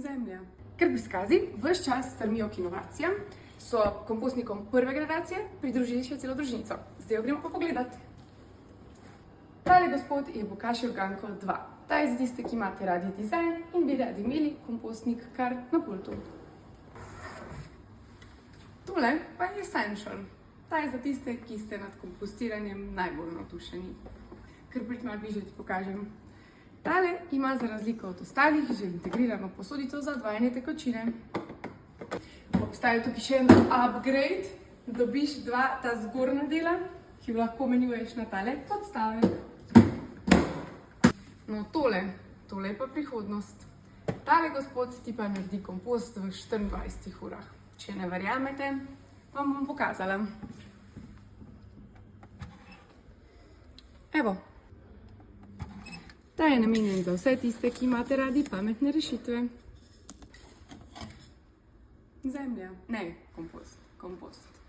Zemlja. Ker Biskazi vse čas strmijo k inovacijam, so kompostnikom prve generacije pridružili še celo družinico. Zdaj jo gremo pa pogledat. Tale gospod je Bokashi Organko 2. Ta je za tiste, ki imate radi dizajn in bi radi imeli kompostnik kar na pultu. Tole pa je Essential. Ta je za tiste, ki ste nad kompostiranjem najbolj navdušeni. Ker prid malo bližje ti pokažem. Tale ima za razliko od ostalih že integrirano posodico za odvajanje tekočine. Obstaja tukaj še en upgrade, dobiš dva ta zgornja dela, ki lahko menjuješ na tale podstavek. No tole je pa prihodnost. Tale gospod ti pa naredi kompost v 24 urah. Če ne verjamete, vam bom pokazala. Evo. Ta je namenjen za vse tiste, ki imate radi pametne rešitve. Zemlja. Ne, kompost.